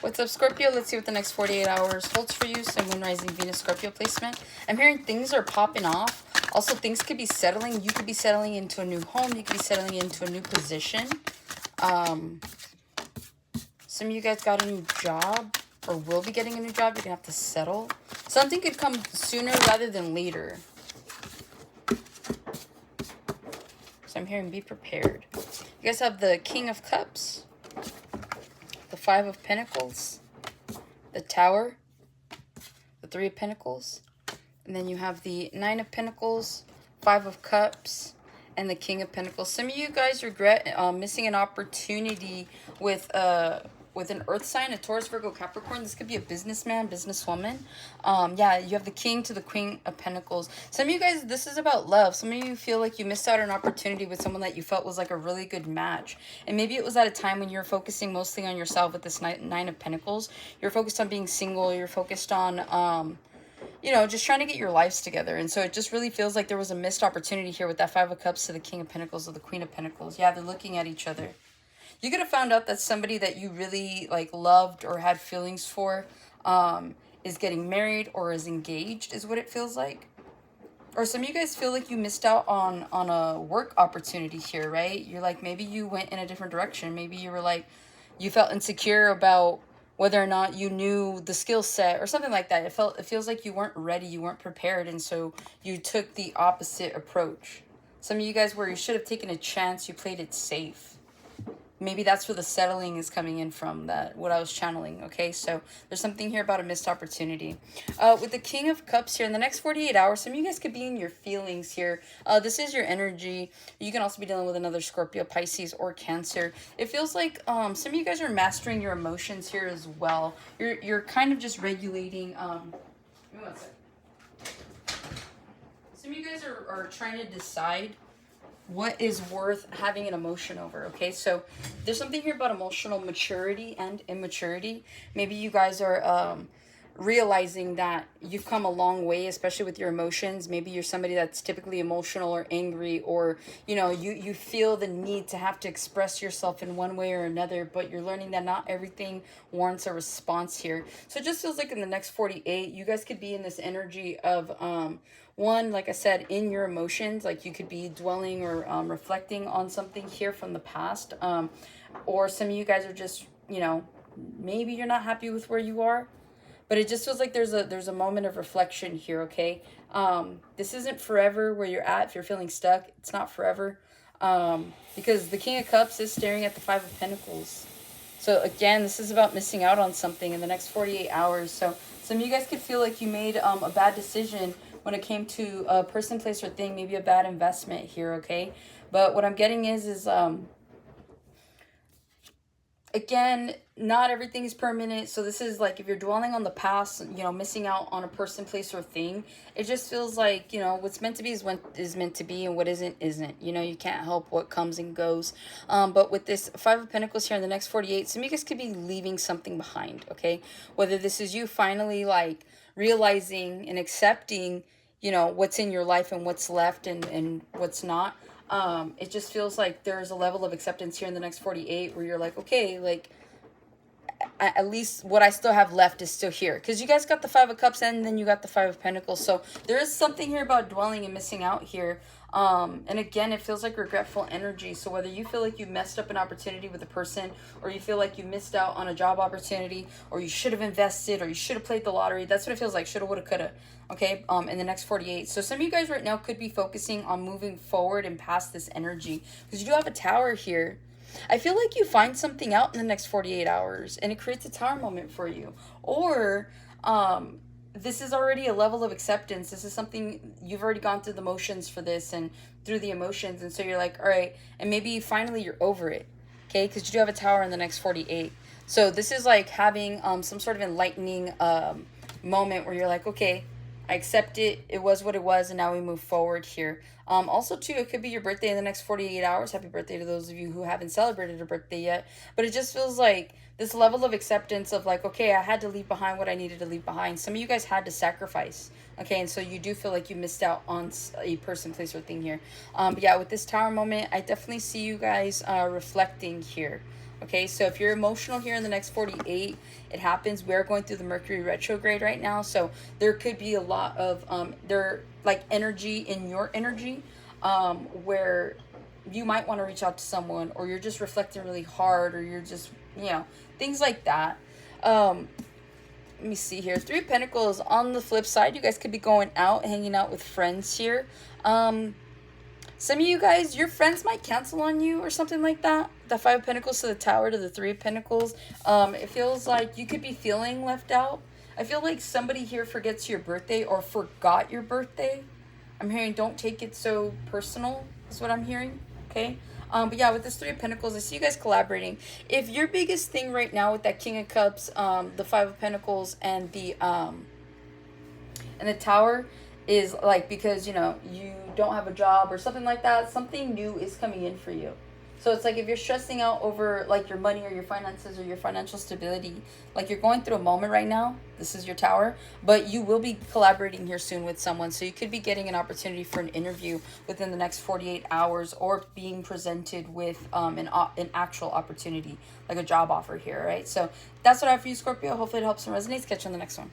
What's up, Scorpio? Let's see what the next 48 hours holds for you. Sun, Moon, Rising, Venus, Scorpio placement. I'm hearing things are popping off. Also, things could be settling. You could be settling into a new home. You could be settling into a new position. Some of you guys got a new job or will be getting a new job. You're going to have to settle. Something could come sooner rather than later. So I'm hearing be prepared. You guys have the King of Cups, the Five of Pentacles, the Tower, the Three of Pentacles, and then you have the Nine of Pentacles, Five of Cups, and the King of Pentacles. Some of you guys regret missing an opportunity with an earth sign, a Taurus, Virgo, Capricorn. This could be a businessman, businesswoman. Yeah, you have the King to the Queen of Pentacles. Some of you guys, this is about love. Some of you feel like you missed out on an opportunity with someone that you felt was like a really good match. And maybe it was at a time when you were focusing mostly on yourself with this Nine of Pentacles. You're focused on being single. You're focused on, you know, just trying to get your lives together. And so it just really feels like there was a missed opportunity here with that Five of Cups to the King of Pentacles or the Queen of Pentacles. Yeah, they're looking at each other. You could have found out that somebody that you really like loved or had feelings for is getting married or is engaged is what it feels like. Or some of you guys feel like you missed out on a work opportunity here, right? You're like, maybe you went in a different direction. Maybe you were like, you felt insecure about whether or not you knew the skill set or something like that. It feels like you weren't ready, you weren't prepared, and so you took the opposite approach. Some of you guys where you should have taken a chance, you played it safe. Maybe that's where the settling is coming in from, that what I was channeling, okay? So there's something here about a missed opportunity. With the King of Cups here, in the next 48 hours, some of you guys could be in your feelings here. This is your energy. You can also be dealing with another Scorpio, Pisces, or Cancer. It feels like some of you guys are mastering your emotions here as well. You're kind of just regulating... give me one second. Some of you guys are trying to decide what is worth having an emotion over, okay? So there's something here about emotional maturity and immaturity. Maybe you guys are realizing that you've come a long way, especially with your emotions. Maybe you're somebody that's typically emotional or angry, or, you know, you feel the need to have to express yourself in one way or another, but you're learning that not everything warrants a response here. So it just feels like in the next 48, you guys could be in this energy of... one, like I said, in your emotions, like you could be dwelling or reflecting on something here from the past. Or some of you guys are just, you know, maybe you're not happy with where you are. But it just feels like there's a moment of reflection here, okay? This isn't forever where you're at. If you're feeling stuck, it's not forever. Because the King of Cups is staring at the Five of Pentacles. So again, this is about missing out on something in the next 48 hours. So some of you guys could feel like you made a bad decision when it came to a person, place, or thing, maybe a bad investment here, okay? But what I'm getting is again, not everything is permanent. So this is like if you're dwelling on the past, you know, missing out on a person, place, or thing, it just feels like, you know, what's meant to be is what is meant to be, and what isn't. You know, you can't help what comes and goes. But with this Five of Pentacles here in the next 48, some of you guys could be leaving something behind, okay? Whether this is you finally like realizing and accepting, you know, what's in your life and what's left and what's not. It just feels like there's a level of acceptance here in the next 48 where you're like, okay, like, at least what I still have left is still here. Because you guys got the Five of Cups and then you got the Five of Pentacles. So there is something here about dwelling and missing out here. And again, it feels like regretful energy. So whether you feel like you messed up an opportunity with a person, or you feel like you missed out on a job opportunity, or you should have invested, or you should have played the lottery, that's what it feels like. Shoulda, woulda, coulda. Okay, in the next 48. So some of you guys right now could be focusing on moving forward and past this energy. Because you do have a Tower here. I feel like you find something out in the next 48 hours and it creates a Tower moment for you. Or this is already a level of acceptance. This is something you've already gone through the motions for this and through the emotions. And so you're like, all right, and maybe finally you're over it. Okay, because you do have a Tower in the next 48. So this is like having some sort of enlightening moment where you're like, okay, I accept it. It was what it was, and now we move forward here. Also, too, it could be your birthday in the next 48 hours. Happy birthday to those of you who haven't celebrated a birthday yet. But it just feels like this level of acceptance of like, okay, I had to leave behind what I needed to leave behind. Some of you guys had to sacrifice. Okay, and so you do feel like you missed out on a person, place, or thing here. But yeah, with this Tower moment, I definitely see you guys reflecting here. Okay, so if you're emotional here in the next 48, it happens. We're going through the Mercury retrograde right now, so there could be a lot of like energy in your energy, where you might want to reach out to someone, or you're just reflecting really hard, or you're just, you know, things like that. Let me see here. Three of Pentacles. On the flip side, you guys could be going out, hanging out with friends here. Some of you guys, your friends might cancel on you or something like that. The Five of Pentacles to the Tower to the Three of Pentacles. It feels like you could be feeling left out. I feel like somebody here forgets your birthday or forgot your birthday. I'm hearing don't take it so personal is what I'm hearing. Okay. But yeah, with this Three of Pentacles, I see you guys collaborating. If your biggest thing right now with that King of Cups, the Five of Pentacles, and the Tower is like, because, you know, you don't have a job or something like that, something new is coming in for you. So it's like if you're stressing out over like your money or your finances or your financial stability, like you're going through a moment right now, this is your Tower, but you will be collaborating here soon with someone. So you could be getting an opportunity for an interview within the next 48 hours, or being presented with an actual opportunity, like a job offer here, right? So that's what I have for you, Scorpio. Hopefully it helps and resonates. Catch you on the next one.